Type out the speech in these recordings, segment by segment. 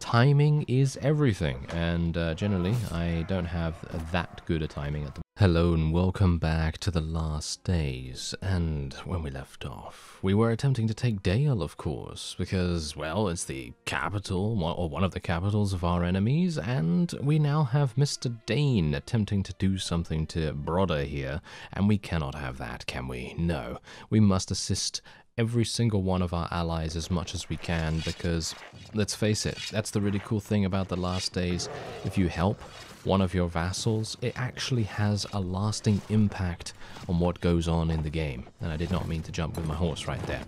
timing is everything, and generally I don't have that good a timing at the moment. Hello and welcome back to the last days, and when we left off, we were attempting to take Dale, of course, because, well, it's the capital, or one of the capitals of our enemies, and we now have Mr. Dane attempting to do something to Brodder here, and we cannot have that, can we? No. We must assist every single one of our allies as much as we can, because, let's face it, that's the really cool thing about the last days. If you help one of your vassals, it actually has a lasting impact on what goes on in the game. And I did not mean to jump with my horse right there.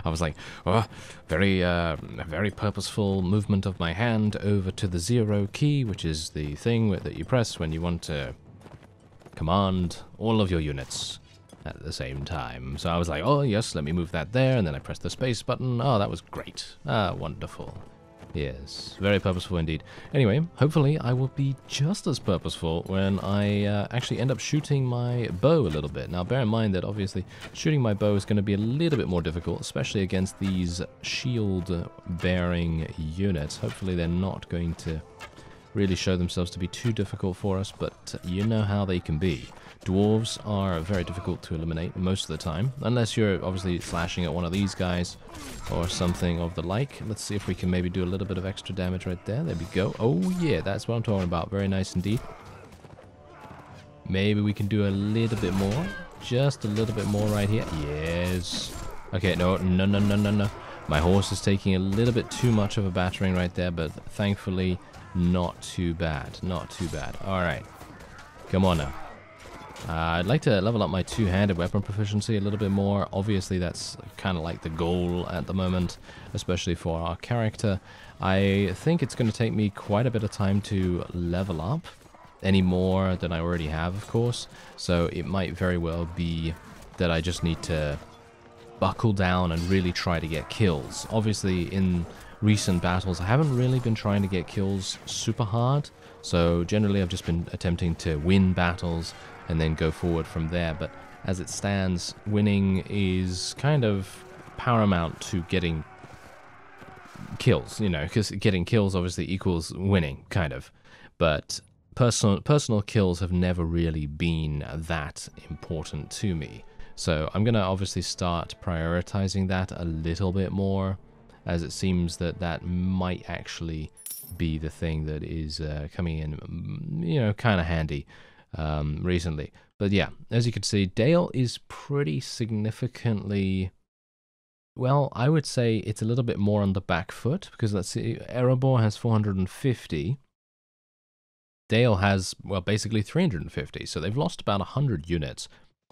I was like, oh, very purposeful movement of my hand over to the 0 key, which is the thing that you press when you want to command all of your units at the same time. So I was like, oh yes, let me move that there, and then I pressed the space button. Oh, that was great. Ah, wonderful. Yes, very purposeful indeed. Anyway, hopefully I will be just as purposeful when I actually end up shooting my bow a little bit. Now bear in mind that obviously shooting my bow is going to be a little bit more difficult, especially against these shield-bearing units. Hopefully they're not going to really show themselves to be too difficult for us, but you know how they can be. Dwarves are very difficult to eliminate most of the time, unless you're obviously slashing at one of these guys or something of the like. Let's see if we can maybe do a little bit of extra damage right there. There we go. Oh yeah, that's what I'm talking about. Very nice indeed. Maybe we can do a little bit more. Just a little bit more right here. Yes. Okay, no. My horse is taking a little bit too much of a battering right there, but thankfully not too bad. Not too bad. Alright. Come on now. I'd like to level up my two-handed weapon proficiency a little bit more. Obviously, that's kind of like the goal at the moment, especially for our character. I think it's going to take me quite a bit of time to level up, any more than I already have, of course. So it might very well be that I just need to buckle down and really try to get kills. Obviously, in recent battles, I haven't really been trying to get kills super hard. So generally, I've just been attempting to win battles and then go forward from there. But as it stands, winning is kind of paramount to getting kills, you know, because getting kills obviously equals winning, kind of. But personal kills have never really been that important to me. So I'm going to obviously start prioritizing that a little bit more, as it seems that that might actually be the thing that is coming in, you know, kind of handy recently. But yeah, as you can see, Dale is pretty significantly, well, I would say it's a little bit more on the back foot, because let's see, Erebor has 450. Dale has, well, basically 350, so they've lost about 100 units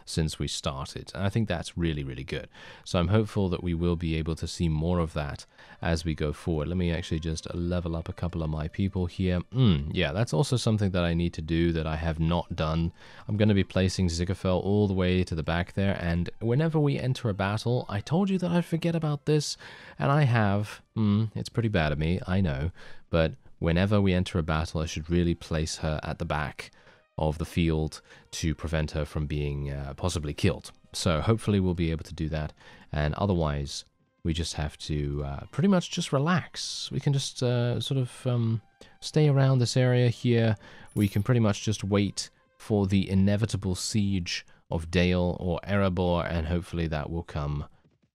since we started, and I think that's really, really good. So I'm hopeful that we will be able to see more of that as we go forward. Let me actually just level up a couple of my people here. Yeah, that's also something that I need to do that I have not done. I'm going to be placing Ziggerfell all the way to the back there, and whenever we enter a battle, I told you that I'd forget about this, and I have. It's pretty bad of me, I know, but whenever we enter a battle, I should really place her at the back of the field to prevent her from being possibly killed. So hopefully we'll be able to do that, and otherwise we just have to pretty much just relax. We can just sort of stay around this area here. We can pretty much just wait for the inevitable siege of Dale or Erebor, and hopefully that will come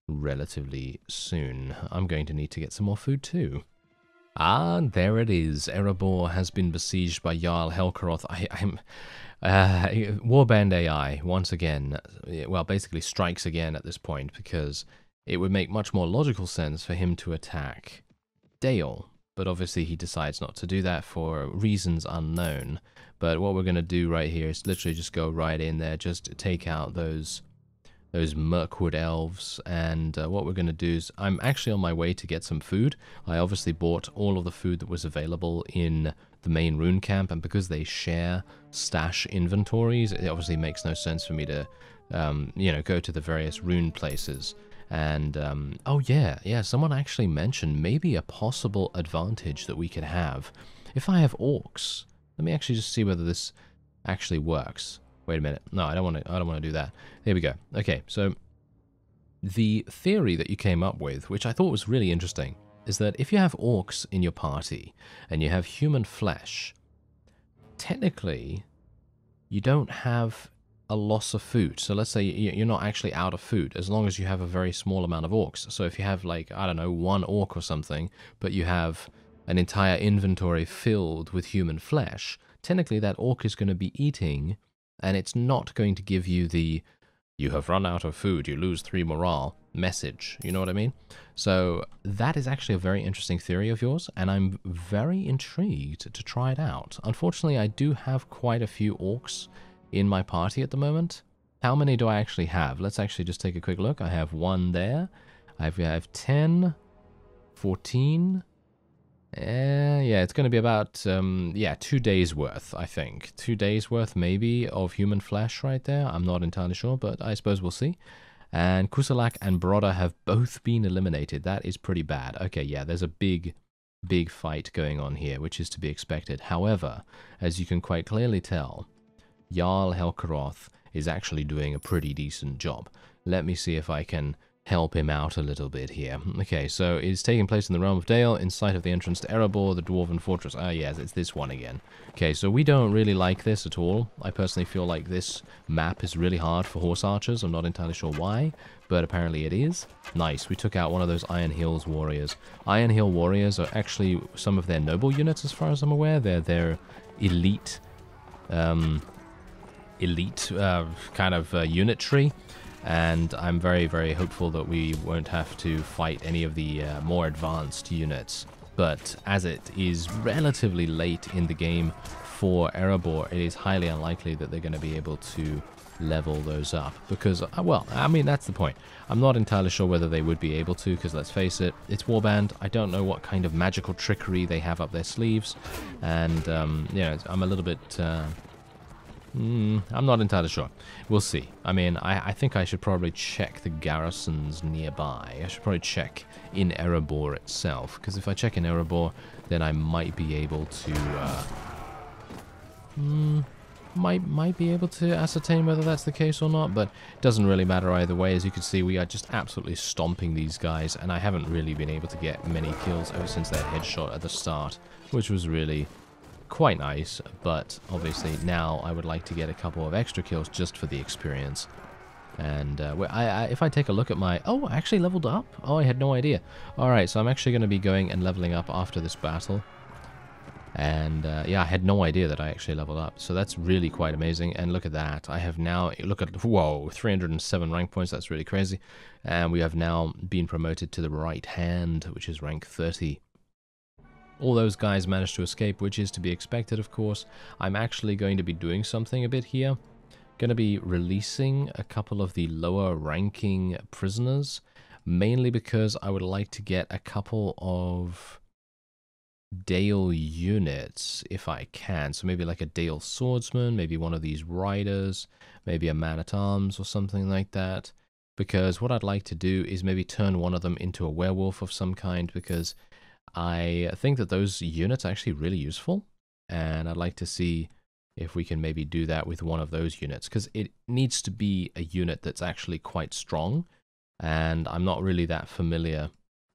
relatively soon. I'm going to need to get some more food too. Ah, there it is. Erebor has been besieged by Jarl Helkaroth. Warband AI, once again, well, basically strikes again at this point, because it would make much more logical sense for him to attack Dale. But obviously he decides not to do that for reasons unknown. But what we're going to do right here is literally just go right in there, just take out those Mirkwood elves, and what we're going to do is, I'm actually on my way to get some food. I obviously bought all of the food that was available in the main rune camp, and because they share stash inventories, it obviously makes no sense for me to, you know, go to the various rune places. And, oh yeah, someone actually mentioned maybe a possible advantage that we could have if I have orcs. Let me actually just see whether this actually works. Wait a minute. No, I don't want to do that. There we go. Okay, so the theory that you came up with, which I thought was really interesting, is that if you have orcs in your party and you have human flesh, technically you don't have a loss of food. So let's say you're not actually out of food as long as you have a very small amount of orcs. So if you have, like, I don't know, 1 orc or something, but you have an entire inventory filled with human flesh, technically that orc is going to be eating, and it's not going to give you the "you have run out of food, you lose 3 morale" message. You know what I mean? So that is actually a very interesting theory of yours, and I'm very intrigued to try it out. Unfortunately, I do have quite a few orcs in my party at the moment. How many do I actually have? Let's actually just take a quick look. I have 1 there. I have 10, 14. Yeah, it's going to be about, 2 days worth, I think. 2 days worth, maybe, of human flesh right there. I'm not entirely sure, but I suppose we'll see. And Kusalak and Broda have both been eliminated. That is pretty bad. Okay, yeah, there's a big fight going on here, which is to be expected. However, as you can quite clearly tell, Jarl Helkaroth is actually doing a pretty decent job. Let me see if I can help him out a little bit here. Okay, so it's taking place in the Realm of Dale, in sight of the entrance to Erebor, the Dwarven Fortress. Ah, yes, it's this one again. Okay, so we don't really like this at all. I personally feel like this map is really hard for horse archers. I'm not entirely sure why, but apparently it is. Nice, we took out one of those Iron Hills warriors. Iron Hill warriors are actually some of their noble units, as far as I'm aware. They're their elite, kind of unitry. And I'm very, very hopeful that we won't have to fight any of the more advanced units. But as it is relatively late in the game for Erebor, it is highly unlikely that they're going to be able to level those up. Because, well, I mean, that's the point. I'm not entirely sure whether they would be able to, because let's face it, it's Warband. I don't know what kind of magical trickery they have up their sleeves. And, I'm a little bit... I'm not entirely sure. We'll see. I mean, I think I should probably check the garrisons nearby. I should probably check in Erebor itself, because if I check in Erebor, then I might be able to, might be able to ascertain whether that's the case or not, but it doesn't really matter either way. As you can see, we are just absolutely stomping these guys, and I haven't really been able to get many kills ever since that headshot at the start, which was really quite nice, but obviously now I would like to get a couple of extra kills just for the experience. And if I take a look at my... Oh, I actually leveled up? Oh, I had no idea. Alright, so I'm actually going to be going and leveling up after this battle. And yeah, I had no idea that I actually leveled up. So that's really quite amazing. And look at that. I have now... Look at... Whoa, 307 rank points. That's really crazy. And we have now been promoted to the right hand, which is rank 30. All those guys managed to escape, which is to be expected, of course. I'm actually going to be doing something a bit here. Going to be releasing a couple of the lower ranking prisoners, mainly because I would like to get a couple of Dale units, if I can. So maybe like a Dale swordsman, maybe one of these riders, maybe a man-at-arms or something like that. Because what I'd like to do is maybe turn one of them into a werewolf of some kind, because I think that those units are actually really useful, and I'd like to see if we can maybe do that with one of those units, because it needs to be a unit that's actually quite strong, and I'm not really that familiar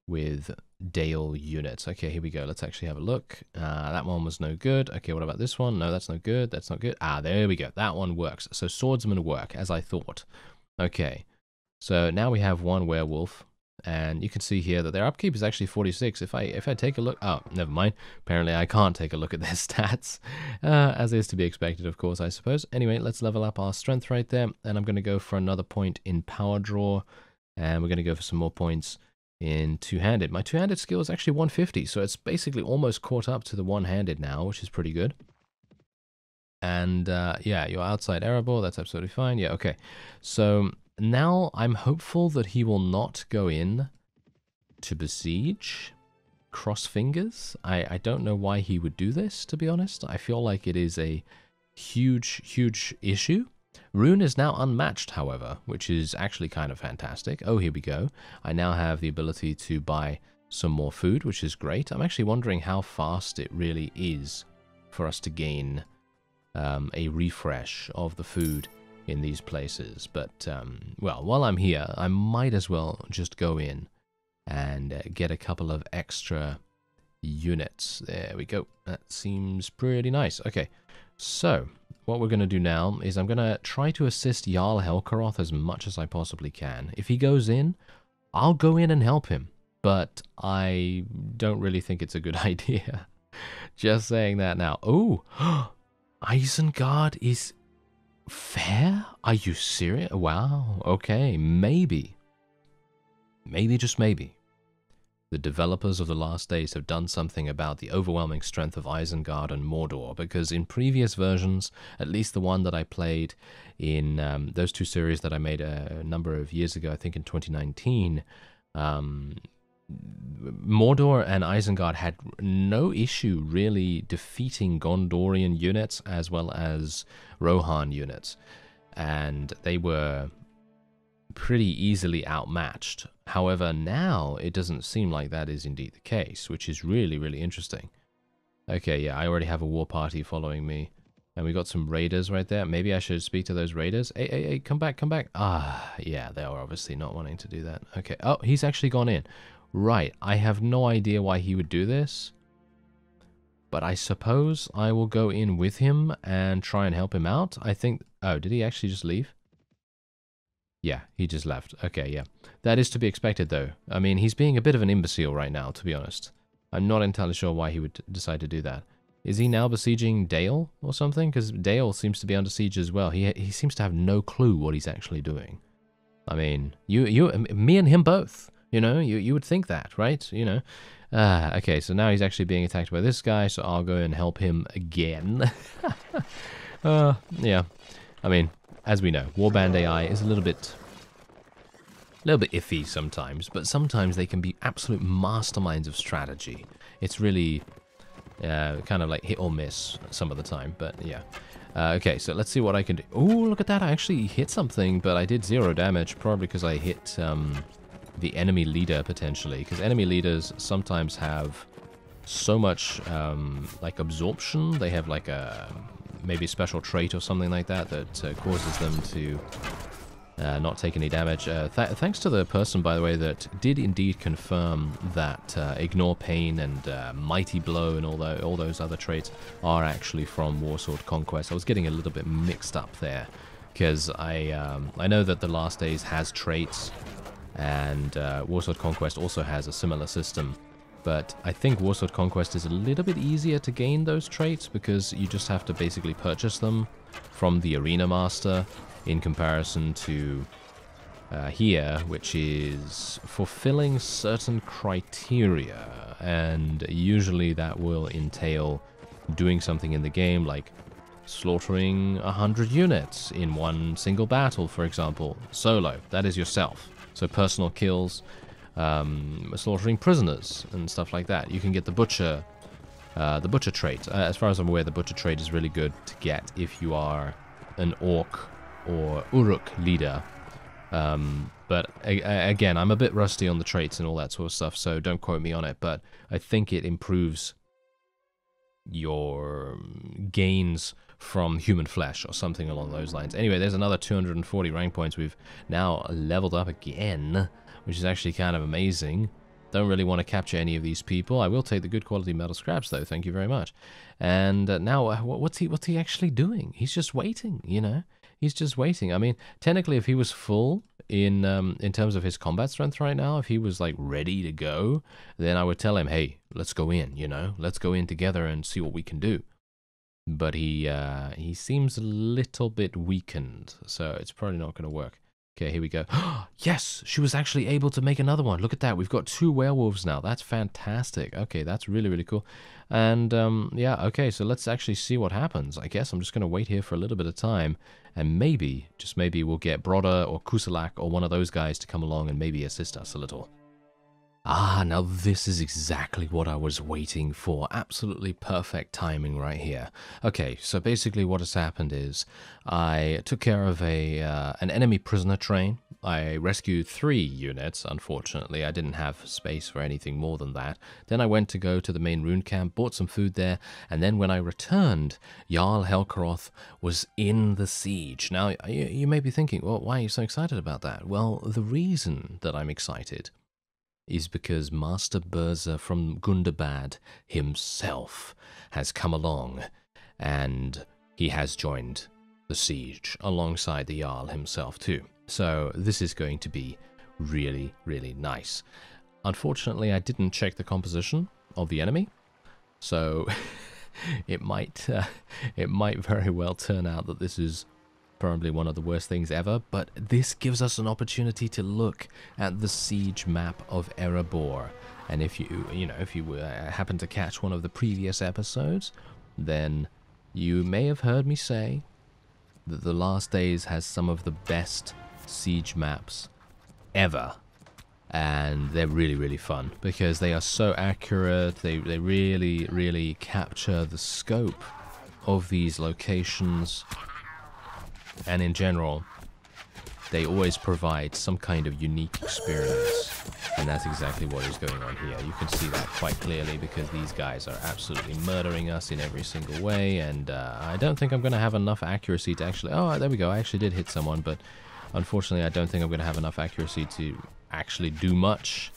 with Dale units. Okay, here we go. Let's actually have a look. That one was no good. Okay, what about this one? No, that's no good. That's not good. Ah, there we go. That one works. So swordsmen work, as I thought. Okay, so now we have one werewolf. And you can see here that their upkeep is actually 46. If I take a look... Oh, never mind. Apparently I can't take a look at their stats. As is to be expected, of course, I suppose. Anyway, let's level up our strength right there. And I'm going to go for another point in power draw. And we're going to go for some more points in two-handed. My two-handed skill is actually 150. So it's basically almost caught up to the one-handed now, which is pretty good. And yeah, you're outside Erebor. That's absolutely fine. Yeah, okay. So... Now, I'm hopeful that he will not go in to besiege. Cross fingers. I don't know why he would do this, to be honest. I feel like it is a huge, huge issue. RHUN is now unmatched, however, which is actually kind of fantastic. Oh, here we go. I now have the ability to buy some more food, which is great. I'm actually wondering how fast it really is for us to gain a refresh of the food in these places. But, well, while I'm here, I might as well just go in and get a couple of extra units. There we go. That seems pretty nice. Okay, so what we're going to do now is I'm going to try to assist Jarl Helkaroth as much as I possibly can. If he goes in, I'll go in and help him, but I don't really think it's a good idea. Just saying that now. Oh, Isengard is fair? Are you serious? Wow, okay, maybe. Maybe, just maybe. The developers of The Last Days have done something about the overwhelming strength of Isengard and Mordor, because in previous versions, at least the one that I played in those two series that I made a number of years ago, I think in 2019, Mordor and Isengard had no issue really defeating Gondorian units as well as RHUN units, and they were pretty easily outmatched. However, now it doesn't seem like that is indeed the case, which is really, really interesting. Okay, yeah, I already have a war party following me, and we got some raiders right there. Maybe I should speak to those raiders. Hey, come back, come back. Ah, yeah, they are obviously not wanting to do that. Okay, oh, he's actually gone in. Right, I have no idea why he would do this, but I suppose I will go in with him and try and help him out. I think... Oh, did he actually just leave? Yeah, he just left. Okay, yeah. That is to be expected, though. I mean, he's being a bit of an imbecile right now, to be honest. I'm not entirely sure why he would decide to do that. Is he now besieging Dale or something? Because Dale seems to be under siege as well. He seems to have no clue what he's actually doing. I mean, me and him both. You know, you would think that, right? You know. Okay, so now he's actually being attacked by this guy, so I'll go and help him again. Yeah. I mean, as we know, Warband AI is a little bit iffy sometimes, but sometimes they can be absolute masterminds of strategy. It's really kind of like hit or miss some of the time, but yeah. Okay, so let's see what I can do. Oh, look at that. I actually hit something, but I did 0 damage, probably because I hit the enemy leader, potentially, because enemy leaders sometimes have so much like absorption. They have like a maybe a special trait or something like that that causes them to not take any damage. Thanks to the person, by the way, that did indeed confirm that Ignore Pain and Mighty Blow and all those other traits are actually from Warsword Conquest. I was getting a little bit mixed up there, because I know that The Last Days has traits, and Warsword Conquest also has a similar system. But I think Warsword Conquest is a little bit easier to gain those traits, because you just have to basically purchase them from the Arena Master, in comparison to here, which is fulfilling certain criteria, and usually that will entail doing something in the game, like slaughtering 100 units in one single battle, for example, solo. That is yourself. So personal kills, slaughtering prisoners and stuff like that. You can get the butcher trait. As far as I'm aware, the butcher trait is really good to get if you are an orc or Uruk leader. But again, I'm a bit rusty on the traits and all that sort of stuff, so don't quote me on it, but I think it improves your gains from human flesh or something along those lines. Anyway, there's another 240 rank points. We've now leveled up again, which is actually kind of amazing. Don't really want to capture any of these people. I will take the good quality metal scraps, though. Thank you very much. And now, what's he actually doing? He's just waiting, you know? He's just waiting. I mean, technically, if he was full in terms of his combat strength right now, if he was like ready to go, then I would tell him, hey, let's go in, you know? Let's go in together and see what we can do. But he seems a little bit weakened, so it's probably not going to work. Okay, here we go. Yes, she was actually able to make another one. Look at that. We've got 2 werewolves now. That's fantastic. Okay, that's really, really cool. And, yeah, okay, so let's actually see what happens. I guess I'm just going to wait here for a little bit of time, and maybe, just maybe, we'll get Brodda or Kusalak or one of those guys to come along and maybe assist us a little. Ah, now this is exactly what I was waiting for. Absolutely perfect timing right here. Okay, so basically what has happened is I took care of an enemy prisoner train. I rescued 3 units, unfortunately. I didn't have space for anything more than that. Then I went to go to the main rune camp, bought some food there, and then when I returned, Jarl Helkaroth was in the siege. Now, you may be thinking, well, why are you so excited about that? Well, the reason that I'm excited is because Master Berza from Gundabad himself has come along, and he has joined the siege alongside the Jarl himself too. So this is going to be really, really nice. Unfortunately, I didn't check the composition of the enemy, so it might very well turn out that this is probably one of the worst things ever, but this gives us an opportunity to look at the siege map of Erebor. And if you happen to catch one of the previous episodes, then you may have heard me say that the Last Days has some of the best siege maps ever. And they're really, really fun because they are so accurate. They really, really capture the scope of these locations. And in general, they always provide some kind of unique experience. And that's exactly what is going on here. You can see that quite clearly because these guys are absolutely murdering us in every single way. And I don't think I'm going to have enough accuracy to actually... Oh, there we go. I actually did hit someone, but unfortunately, I don't think I'm going to have enough accuracy to actually do much.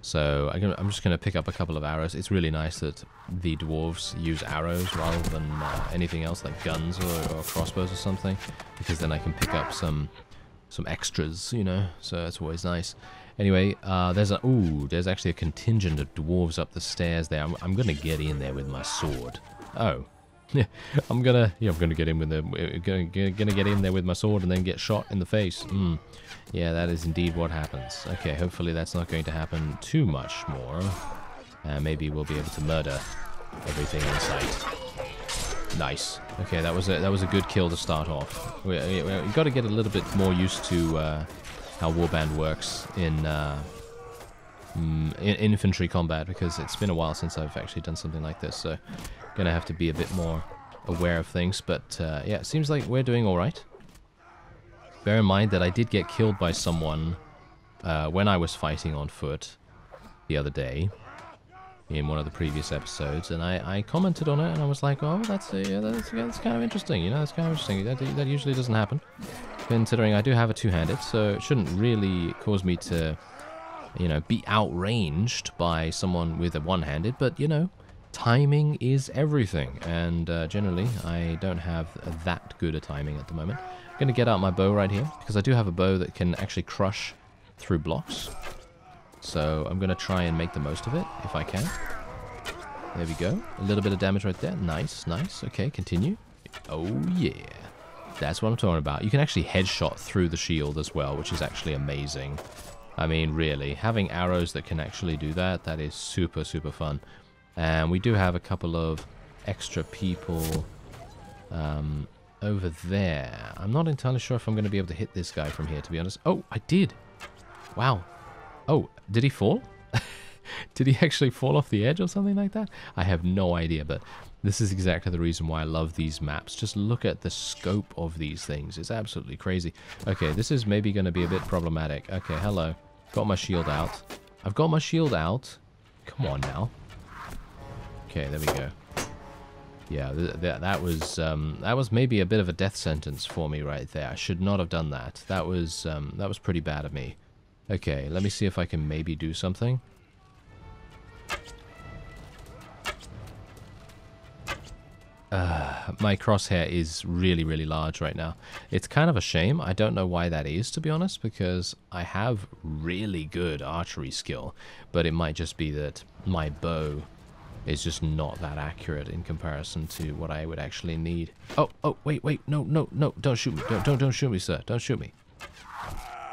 So I'm just going to pick up a couple of arrows. It's really nice that the dwarves use arrows rather than anything else like guns or crossbows or something, because then I can pick up some extras, you know, so that's always nice. Anyway, there's actually a contingent of dwarves up the stairs there. I'm going to get in there with my sword. Oh. Yeah, I'm gonna get in with gonna get in there with my sword and then get shot in the face. Yeah, that is indeed what happens. Okay, hopefully that's not going to happen too much more. Maybe we'll be able to murder everything in sight. Nice. Okay, that was a good kill to start off. We got to get a little bit more used to how Warband works in infantry combat, because it's been a while since I've actually done something like this. So gonna have to be a bit more aware of things, but yeah, it seems like we're doing all right. Bear in mind that I did get killed by someone when I was fighting on foot the other day in one of the previous episodes, and I commented on it, and I was like, oh, that's kind of interesting, you know, that's kind of interesting. That usually doesn't happen, considering I do have a two-handed, so it shouldn't really cause me to, you know, be outranged by someone with a one-handed, but, you know, timing is everything, and generally I don't have that good a timing at the moment. I'm going to get out my bow right here, because I do have a bow that can actually crush through blocks. So I'm going to try and make the most of it, if I can. There we go. A little bit of damage right there. Nice, nice. Okay, continue. Oh yeah. That's what I'm talking about. You can actually headshot through the shield as well, which is actually amazing. I mean, really, having arrows that can actually do that, that is super, super fun. And we do have a couple of extra people over there. I'm not entirely sure if I'm going to be able to hit this guy from here, to be honest. Oh, I did. Wow. Oh, did he fall? Did he actually fall off the edge or something like that? I have no idea, but this is exactly the reason why I love these maps. Just look at the scope of these things. It's absolutely crazy. Okay, this is maybe going to be a bit problematic. Okay, hello. Got my shield out. I've got my shield out. Come on now. Okay, there we go. Yeah, that was maybe a bit of a death sentence for me right there. I should not have done that. That was pretty bad of me. Okay, let me see if I can maybe do something. My crosshair is really, really large right now. It's kind of a shame. I don't know why that is, to be honest, because I have really good archery skill, but it might just be that my bow is just not that accurate in comparison to what I would actually need. Oh, wait, no, don't shoot me. Don't shoot me, sir. Don't shoot me.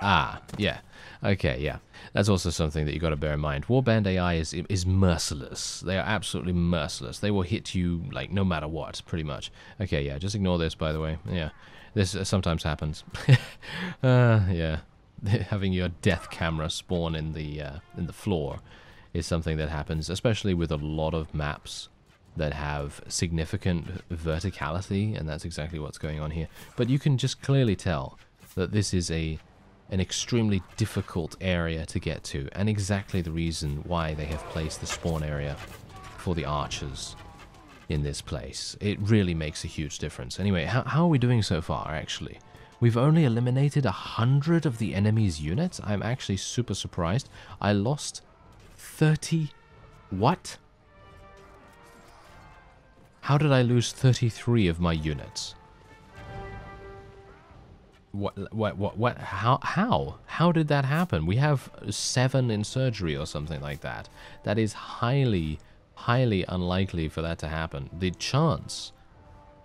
Ah, yeah. Okay, yeah. That's also something that you got to bear in mind. Warband AI is merciless. They are absolutely merciless. They will hit you, like, no matter what, pretty much. Okay, yeah, just ignore this, by the way. Yeah, this sometimes happens. Yeah. Having your death camera spawn in the floor is something that happens, especially with a lot of maps that have significant verticality, and that's exactly what's going on here. But you can just clearly tell that this is an extremely difficult area to get to, and exactly the reason why they have placed the spawn area for the archers in this place. It really makes a huge difference. Anyway, how are we doing so far, actually? We've only eliminated 100 of the enemy's units. I'm actually super surprised. I lost 30... What? How did I lose 33 of my units? What? How did that happen? We have 7 in surgery or something like that. That is highly unlikely for that to happen. The chance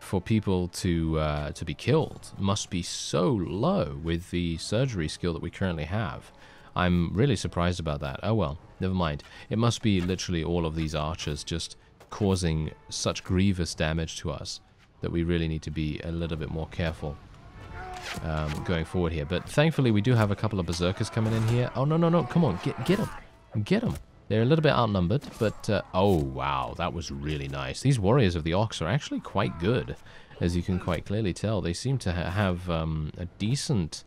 for people to be killed must be so low with the surgery skill that we currently have. I'm really surprised about that. Oh well, never mind. It must be literally all of these archers just causing such grievous damage to us that we really need to be a little bit more careful going forward here. But thankfully we do have a couple of berserkers coming in here. Oh no, come on, get them. Get them. They're a little bit outnumbered, but oh wow, that was really nice. These warriors of the Ox are actually quite good, as you can quite clearly tell. They seem to have a decent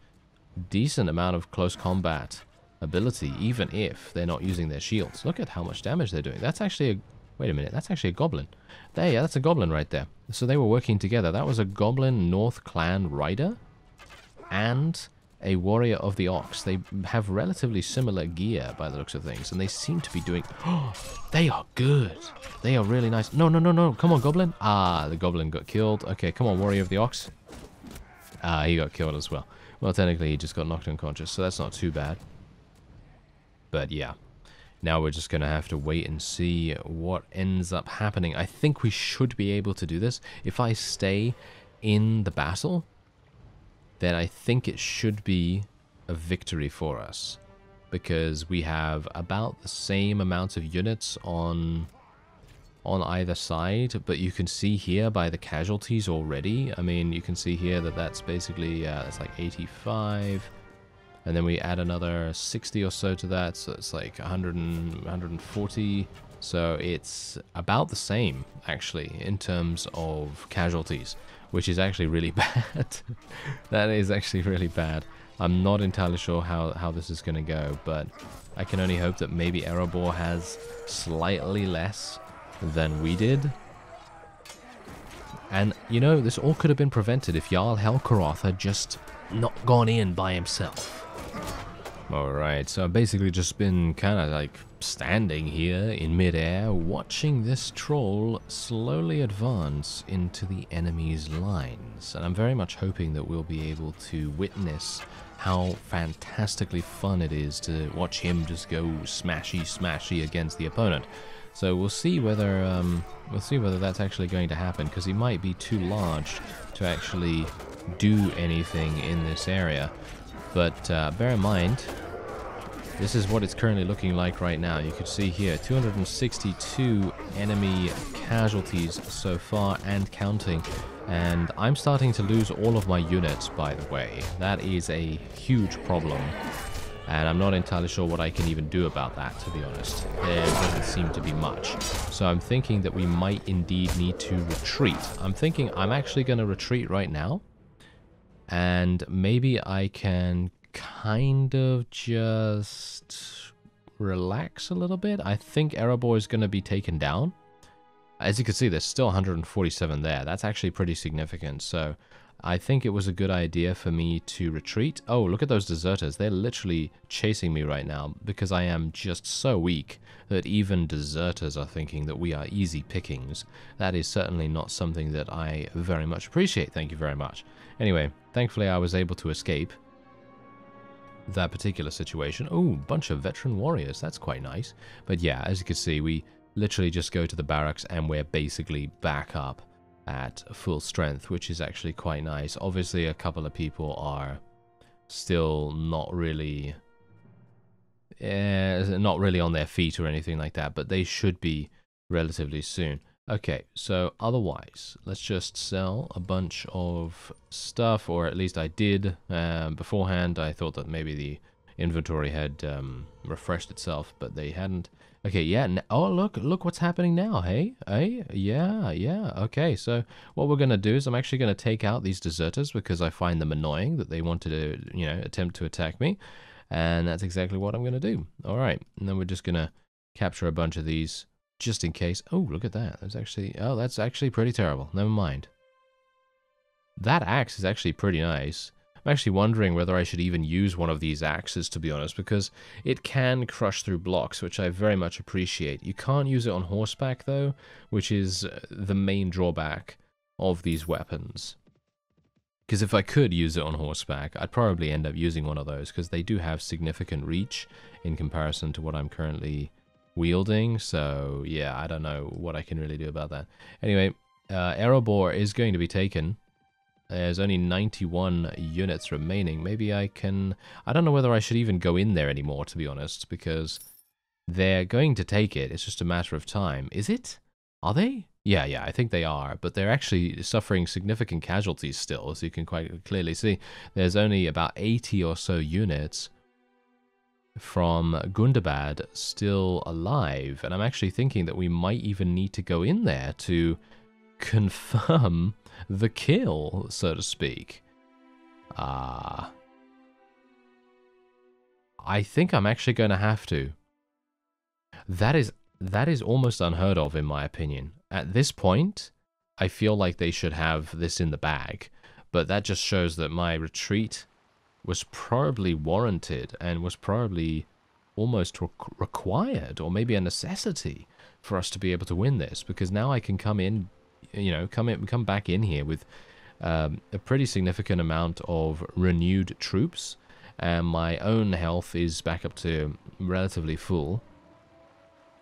amount of close combat ability, even if they're not using their shields. Look at how much damage they're doing. That's actually a... Wait a minute, that's actually a goblin. There, yeah, that's a goblin right there. So they were working together. That was a goblin North Clan rider and a warrior of the Ox. They have relatively similar gear by the looks of things, and they seem to be doing... Oh, they are good. They are really nice. No. Come on, goblin. Ah, the goblin got killed. Okay, come on, warrior of the Ox. Ah, he got killed as well. Well, technically, he just got knocked unconscious, so that's not too bad. But yeah, now we're just going to have to wait and see what ends up happening. I think we should be able to do this. If I stay in the battle, then I think it should be a victory for us, because we have about the same amount of units on either side. But you can see here by the casualties already, I mean, you can see here that that's basically it's like 85, and then we add another 60 or so to that, so it's like 140. So it's about the same actually in terms of casualties, which is actually really bad. That is actually really bad. I'm not entirely sure how this is going to go, but I can only hope that maybe Erebor has slightly less than we did. And, you know, this all could have been prevented if Jarl Helkaroth had just not gone in by himself. Alright, so I've basically just been kind of like standing here in midair, watching this troll slowly advance into the enemy's lines. And I'm very much hoping that we'll be able to witness how fantastically fun it is to watch him just go smashy against the opponent. So we'll see whether that's actually going to happen, because he might be too large to actually do anything in this area. But bear in mind, this is what it's currently looking like right now. You can see here 262 enemy casualties so far and counting. And I'm starting to lose all of my units, by the way. That is a huge problem. And I'm not entirely sure what I can even do about that, to be honest. There doesn't seem to be much. So I'm thinking that we might indeed need to retreat. I'm actually going to retreat right now. And maybe I can kind of just relax a little bit. I think Erebor is going to be taken down. As you can see, there's still 147 there. That's actually pretty significant. So I think it was a good idea for me to retreat. Oh, look at those deserters. They're literally chasing me right now because I am just so weak that even deserters are thinking that we are easy pickings. That is certainly not something that I very much appreciate. Thank you very much. Anyway, thankfully I was able to escape that particular situation. Oh, bunch of veteran warriors. That's quite nice. But yeah, as you can see, we literally just go to the barracks and we're basically back up at full strength, which is actually quite nice. Obviously, a couple of people are still not really on their feet or anything like that, but they should be relatively soon. Okay, so otherwise, let's just sell a bunch of stuff, or at least I did beforehand. I thought that maybe the inventory had refreshed itself, but they hadn't. Okay, yeah. Oh, look what's happening now. Hey, yeah. Okay, so what we're gonna do is I'm actually gonna take out these deserters because I find them annoying that they wanted to, you know, attempt to attack me, and that's exactly what I'm gonna do. All right, and then we're just gonna capture a bunch of these just in case. Oh, look at that. That's actually pretty terrible. Never mind. That axe is actually pretty nice, I'm actually wondering whether I should even use one of these axes, to be honest, because it can crush through blocks, which I very much appreciate. You can't use it on horseback, though, which is the main drawback of these weapons. Because if I could use it on horseback, I'd probably end up using one of those, because they do have significant reach in comparison to what I'm currently wielding. So, yeah, I don't know what I can really do about that. Anyway, Erebor is going to be taken. There's only 91 units remaining. Maybe I can... I don't know whether I should even go in there anymore, to be honest, because they're going to take it. It's just a matter of time. Is it? Are they? Yeah, I think they are. But they're actually suffering significant casualties still, as you can quite clearly see. There's only about 80 or so units from Gundabad still alive. And I'm actually thinking that we might even need to go in there to confirm the kill, so to speak. I think I'm actually going to have to. That is almost unheard of, in my opinion. At this point, I feel like they should have this in the bag, but that just shows that my retreat was probably warranted and was probably almost required, or maybe a necessity for us to be able to win this, because now I can come in, you know, come back in here with a pretty significant amount of renewed troops, and my own health is back up to relatively full.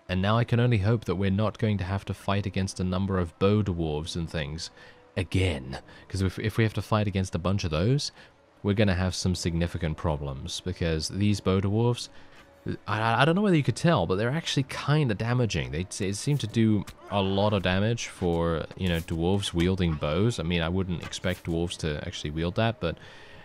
And now I can only hope that we're not going to have to fight against a number of bow dwarves and things again. Because if we have to fight against a bunch of those, we're going to have some significant problems. Because these bow dwarves, I don't know whether you could tell, but they're actually kind of damaging. They seem to do a lot of damage for, you know, dwarves wielding bows. I mean, I wouldn't expect dwarves to actually wield that, but,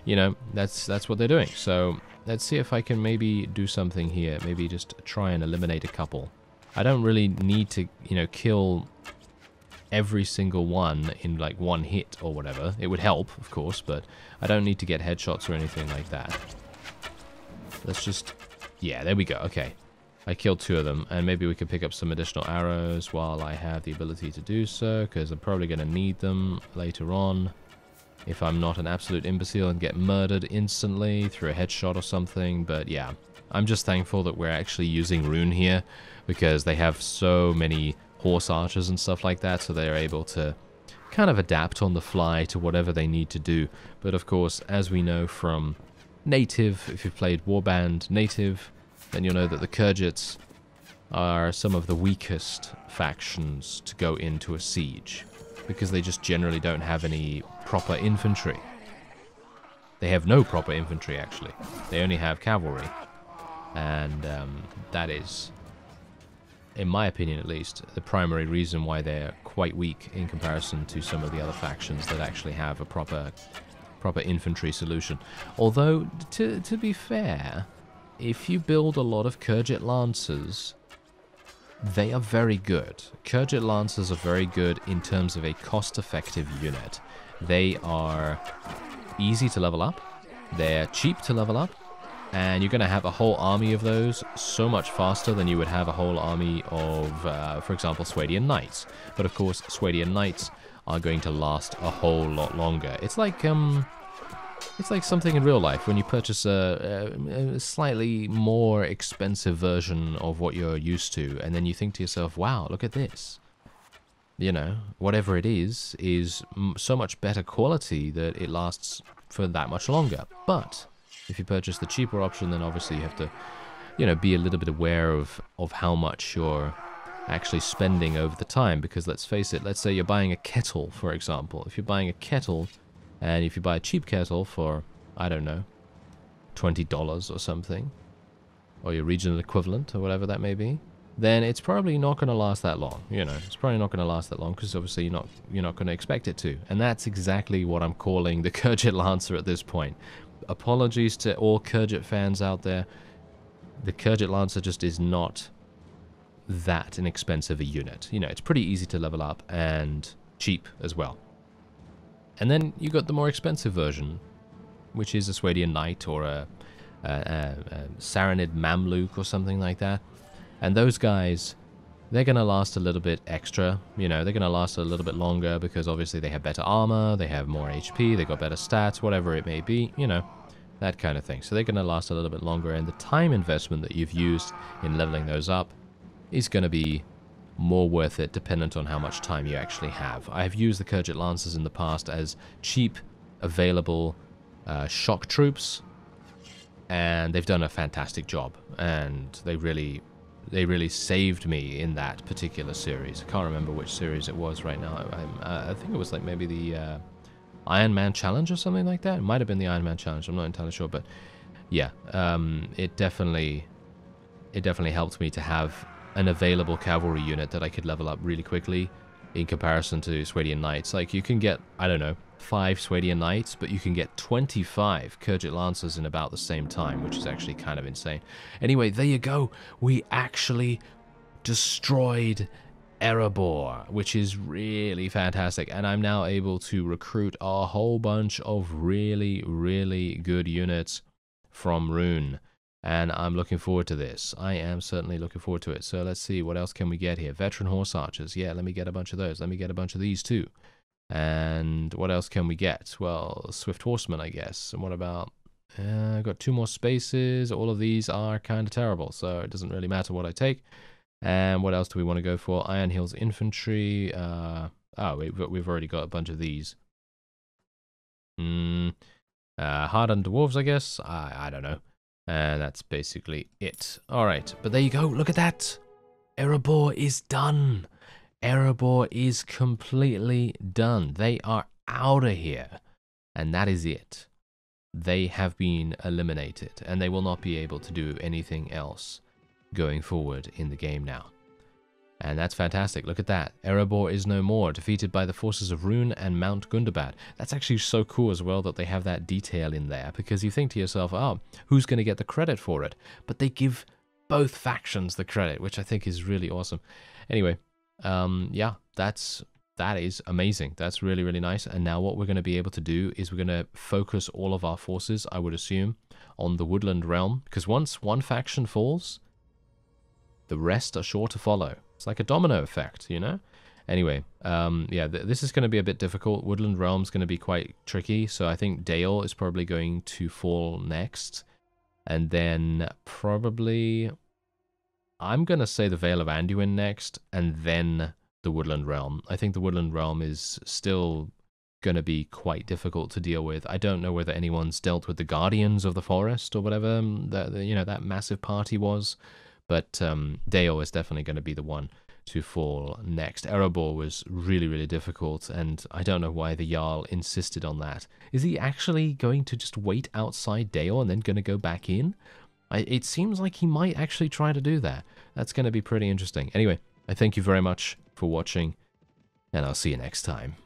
you know, that's what they're doing. So let's see if I can maybe do something here. Maybe just try and eliminate a couple. I don't really need to, you know, kill every single one in like one hit or whatever. It would help, of course, but I don't need to get headshots or anything like that. Let's just... yeah, there we go. Okay. I killed 2 of them, and maybe we could pick up some additional arrows while I have the ability to do so, because I'm probably going to need them later on if I'm not an absolute imbecile and get murdered instantly through a headshot or something. But yeah, I'm just thankful that we're actually using RHUN here, because they have so many horse archers and stuff like that, so they're able to kind of adapt on the fly to whatever they need to do. But of course, as we know from Native, if you've played Warband Native, then you'll know that the Khergits are some of the weakest factions to go into a siege, because they just generally don't have any proper infantry. They have no proper infantry, actually. They only have cavalry. And that is, in my opinion at least, the primary reason why they're quite weak in comparison to some of the other factions that actually have a proper infantry solution. Although, to be fair, if you build a lot of Khergit Lancers, they are very good. Khergit Lancers are very good in terms of a cost-effective unit. They are easy to level up, they're cheap to level up, and you're going to have a whole army of those so much faster than you would have a whole army of, for example, Swadian Knights. But of course, Swadian Knights are going to last a whole lot longer. It's like something in real life when you purchase a slightly more expensive version of what you're used to, and then you think to yourself, wow, look at this. You know, whatever it is so much better quality that it lasts for that much longer. But if you purchase the cheaper option, then obviously you have to, you know, be a little bit aware of how much you're actually spending over the time. Because let's face it, let's say you're buying a kettle, for example. If you're buying a kettle, and if you buy a cheap kettle for, I don't know, $20 or something, or your regional equivalent, or whatever that may be, then it's probably not going to last that long. You know, it's probably not going to last that long, because obviously you're not going to expect it to. And that's exactly what I'm calling the Khergit Lancer at this point. Apologies to all Khergit fans out there. The Khergit Lancer just is not that inexpensive a unit. You know, it's pretty easy to level up and cheap as well. And then you got the more expensive version, which is a Swadian Knight or a Saranid Mamluk or something like that. And those guys they're going to last a little bit extra. You know, they're going to last a little bit longer because obviously they have better armor, they have more HP, they got better stats, whatever it may be, you know, that kind of thing. So they're going to last a little bit longer, and the time investment that you've used in leveling those up is going to be more worth it dependent on how much time you actually have. I have used the Kurget Lancers in the past as cheap, available shock troops, and they've done a fantastic job, and they really saved me in that particular series. I can't remember which series it was right now. I think it was like maybe the Iron Man Challenge or something like that. It might have been the Iron Man Challenge. I'm not entirely sure, but yeah, it definitely helped me to have an available cavalry unit that I could level up really quickly in comparison to Swadian Knights. Like, you can get, I don't know, 5 Swadian Knights, but you can get 25 Kurget Lancers in about the same time, which is actually kind of insane. Anyway, there you go. We actually destroyed Erebor, which is really fantastic, and I'm now able to recruit a whole bunch of really, really good units from RHUN. And I'm looking forward to this. I am certainly looking forward to it. So let's see, what else can we get here? Veteran Horse Archers. Yeah, let me get a bunch of those. Let me get a bunch of these too. And what else can we get? Well, Swift Horsemen, I guess. And what about... I've got 2 more spaces. All of these are kind of terrible, so it doesn't really matter what I take. And what else do we want to go for? Iron Hills Infantry. We've already got a bunch of these. Hardened Dwarves, I guess. I don't know. And that's basically it. Alright, but there you go. Look at that. Erebor is done. Erebor is completely done. They are out of here. And that is it. They have been eliminated, and they will not be able to do anything else going forward in the game now. And that's fantastic. Look at that. Erebor is no more, defeated by the forces of RHUN and Mount Gundabad. That's actually so cool as well that they have that detail in there, because you think to yourself, oh, who's going to get the credit for it? But they give both factions the credit, which I think is really awesome. Anyway, yeah, that is amazing. That's really, really nice. And now what we're going to be able to do is we're going to focus all of our forces, I would assume, on the Woodland Realm, because once one faction falls, the rest are sure to follow. It's like a domino effect, you know? Anyway, yeah, this is going to be a bit difficult. Woodland Realm's going to be quite tricky, so I think Dale is probably going to fall next. And then probably... I'm going to say the Vale of Anduin next, and then the Woodland Realm. I think the Woodland Realm is still going to be quite difficult to deal with. I don't know whether anyone's dealt with the Guardians of the Forest or whatever that massive party was. But Dale is definitely going to be the one to fall next. Erebor was really, really difficult, and I don't know why the Jarl insisted on that. Is he actually going to just wait outside Dale and then going to go back in? It seems like he might actually try to do that. That's going to be pretty interesting. Anyway, I thank you very much for watching, and I'll see you next time.